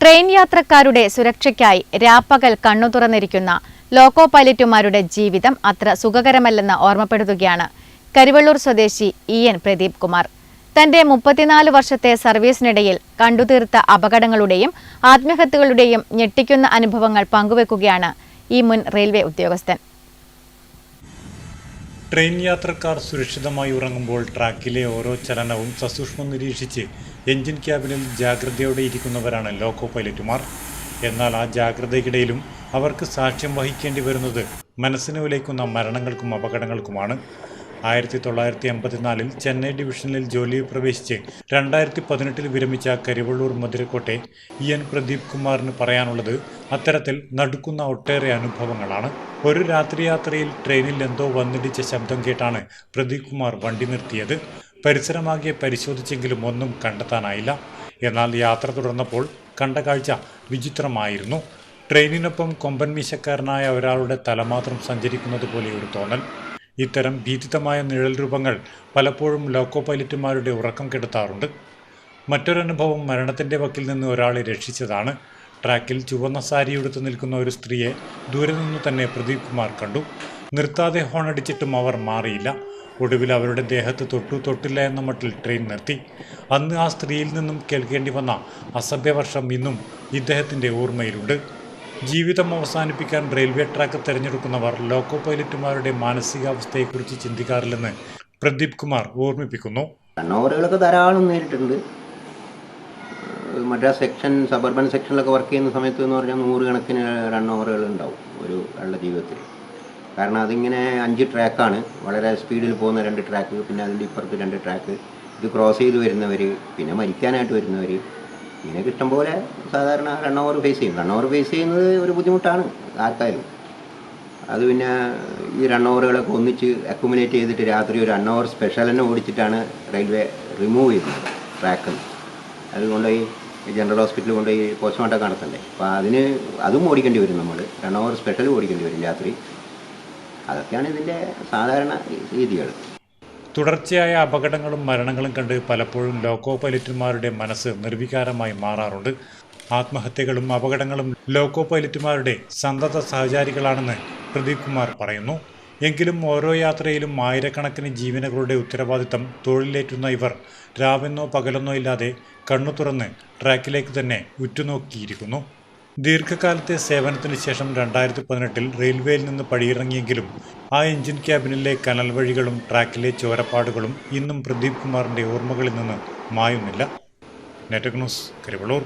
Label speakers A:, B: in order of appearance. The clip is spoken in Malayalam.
A: ട്രെയിൻ യാത്രക്കാരുടെ സുരക്ഷയ്ക്കായി രാപ്പകൽ കണ്ണു തുറന്നിരിക്കുന്ന ലോക്കോ പൈലറ്റുമാരുടെ ജീവിതം അത്ര സുഖകരമല്ലെന്ന് ഓർമ്മപ്പെടുത്തുകയാണ് കരിവള്ളൂർ സ്വദേശി ഇ.എൻ. പ്രദീപ് കുമാർ. തന്റെ 34 വർഷത്തെ സർവീസിനിടയിൽ കണ്ടുതീർത്ത അപകടങ്ങളുടെയും ആത്മഹത്യകളുടെയും ഞെട്ടിക്കുന്ന അനുഭവങ്ങൾ പങ്കുവെക്കുകയാണ് ഈ മുൻ റെയിൽവേ ഉദ്യോഗസ്ഥൻ.
B: ട്രെയിൻ യാത്രക്കാർ സുരക്ഷിതമായി ഉറങ്ങുമ്പോൾ ട്രാക്കിലെ ഓരോ ചലനവും സസൂക്ഷ്മം നിരീക്ഷിച്ച് എഞ്ചിൻ ക്യാബിനിൽ ജാഗ്രതയോടെ ഇരിക്കുന്നവരാണ് ലോക്കോ പൈലറ്റുമാർ. എന്നാൽ ആ ജാഗ്രതയ്ക്കിടയിലും അവർക്ക് സാക്ഷ്യം വഹിക്കേണ്ടി വരുന്നത് മനസ്സിനെ ഉലയ്ക്കുന്ന മരണങ്ങൾക്കും അപകടങ്ങൾക്കുമാണ്. 1984 ചെന്നൈ ഡിവിഷനിൽ ജോലിയിൽ പ്രവേശിച്ച് 2018 വിരമിച്ച കരിവള്ളൂർ മധുരക്കോട്ടെ ഇ.എൻ. പ്രദീപ് കുമാറിന് പറയാനുള്ളത് അത്തരത്തിൽ നടുക്കുന്ന ഒട്ടേറെ അനുഭവങ്ങളാണ്. ഒരു രാത്രി യാത്രയിൽ ട്രെയിനിൽ എന്തോ വന്നിടിച്ച ശബ്ദം കേട്ടാണ് പ്രദീപ് കുമാർ വണ്ടി നിർത്തിയത്. പരിസരമാകെ പരിശോധിച്ചെങ്കിലും ഒന്നും കണ്ടെത്താനായില്ല. എന്നാൽ യാത്ര തുടർന്നപ്പോൾ കണ്ട കാഴ്ച വിചിത്രമായിരുന്നു. ട്രെയിനിനൊപ്പം കൊമ്പൻ മീശക്കാരനായ ഒരാളുടെ തലമാത്രം സഞ്ചരിക്കുന്നത് പോലെ ഒരു തോന്നൽ. ഇത്തരം ഭീതിതമായ നിഴൽ രൂപങ്ങൾ പലപ്പോഴും ലോക്കോ പൈലറ്റുമാരുടെ ഉറക്കം കെടുത്താറുണ്ട്. മറ്റൊരനുഭവം മരണത്തിൻ്റെ വക്കിൽ നിന്ന് ഒരാളെ രക്ഷിച്ചതാണ്. ട്രാക്കിൽ ചുവന്ന സാരിയെടുത്ത് നിൽക്കുന്ന ഒരു സ്ത്രീയെ ദൂരെ നിന്നു തന്നെ പ്രദീപ് കുമാർ കണ്ടു. നിർത്താതെ ഹോണടിച്ചിട്ടും അവർ മാറിയില്ല. ഒടുവിൽ അവരുടെ ദേഹത്ത് തൊട്ടില്ല എന്ന മട്ടിൽ ട്രെയിൻ നിർത്തി. അന്ന് ആ സ്ത്രീയിൽ നിന്നും കേൾക്കേണ്ടി വന്ന അസഭ്യവർഷം ഇന്നും ഇദ്ദേഹത്തിൻ്റെ ഓർമ്മയിലുണ്ട്. ജീവിതം അവസാനിപ്പിക്കാൻ റെയിൽവേ ട്രാക്ക് തിരഞ്ഞെടുക്കുന്നവർ ലോക്കോ പൈലറ്റുമാരുടെ മാനസികാവസ്ഥയെക്കുറിച്ച് ചിന്തിക്കാറില്ലെന്ന് പ്രദീപ് കുമാർ ഓർമ്മിപ്പിക്കുന്നു.
C: റണ്ണോവറുകളൊക്കെ ധാരാളം നേരിട്ടുണ്ട്. മറ്റേ സബർബൻ സെക്ഷനിലൊക്കെ വർക്ക് ചെയ്യുന്ന സമയത്ത് എന്ന് പറഞ്ഞാൽ 100 കണക്കിന് റണ്ണോവറുകൾ ഉണ്ടാവും ഒരു ആളുടെ ജീവിതത്തിൽ. കാരണം അതിങ്ങനെ 5 ട്രാക്കാണ്, വളരെ സ്പീഡിൽ പോകുന്ന 2 ട്രാക്ക്, പിന്നെ അതിൻ്റെ ഇപ്പുറത്ത് 2 ട്രാക്ക്, ഇത് ക്രോസ് ചെയ്ത് വരുന്നവർ, പിന്നെ മരിക്കാനായിട്ട് വരുന്നവർ, ഇങ്ങനെയൊക്കെ ഇഷ്ടംപോലെ സാധാരണ റണ്ണോവർ ഫേസ് ചെയ്യും. റണ്ണോവർ ഫേസ് ചെയ്യുന്നത് ഒരു ബുദ്ധിമുട്ടാണ് ആർക്കായാലും. അത് പിന്നെ ഈ റണ്ണോവറുകളൊക്കെ ഒന്നിച്ച് അക്യുമുലേറ്റ് ചെയ്തിട്ട് രാത്രി ഒരു റണ്ണോവർ സ്പെഷ്യൽ തന്നെ ഓടിച്ചിട്ടാണ് റെയിൽവേ റിമൂവ് ചെയ്യുന്നത് ട്രാക്കിൽ. അതുകൊണ്ട് ഈ ജനറൽ ഹോസ്പിറ്റലിൽ കൊണ്ട് ഈ പോസ്റ്റ്മോർട്ടം നടത്തണ്ടേ, അപ്പോൾ അതും ഓടിക്കേണ്ടി വരും. നമ്മൾ റണ്ണോവർ സ്പെഷ്യൽ ഓടിക്കേണ്ടി വരും രാത്രി. അതൊക്കെയാണ് ഇതിൻ്റെ സാധാരണ രീതികൾ.
B: തുടർച്ചയായ അപകടങ്ങളും മരണങ്ങളും കണ്ട് പലപ്പോഴും ലോക്കോ പൈലറ്റുമാരുടെ മനസ്സ് നിർവികാരമായി മാറാറുണ്ട്. ആത്മഹത്യകളും അപകടങ്ങളും ലോക്കോ പൈലറ്റുമാരുടെ സന്തത സഹചാരികളാണെന്ന് പ്രദീപ് കുമാർ പറയുന്നു. എങ്കിലും ഓരോ യാത്രയിലും ആയിരക്കണക്കിന് ജീവനുകളുടെ ഉത്തരവാദിത്തം തൊഴിലേറ്റുന്ന ഇവർ രാവെന്നോ പകലെന്നോ ഇല്ലാതെ കണ്ണു തുറന്ന് ട്രാക്കിലേക്ക് തന്നെ ഉറ്റുനോക്കിയിരിക്കുന്നു. ദീർഘകാലത്തെ സേവനത്തിന് ശേഷം 2018 റെയിൽവേയിൽ നിന്ന് പടിയിറങ്ങിയെങ്കിലും ആ എഞ്ചിൻ ക്യാബിനിലെ കനൽ വഴികളും ട്രാക്കിലെ ചോരപ്പാടുകളും ഇന്നും പ്രദീപ് കുമാറിൻ്റെ ഓർമ്മകളിൽ നിന്ന് മായുന്നില്ല. Network news, Karivellur.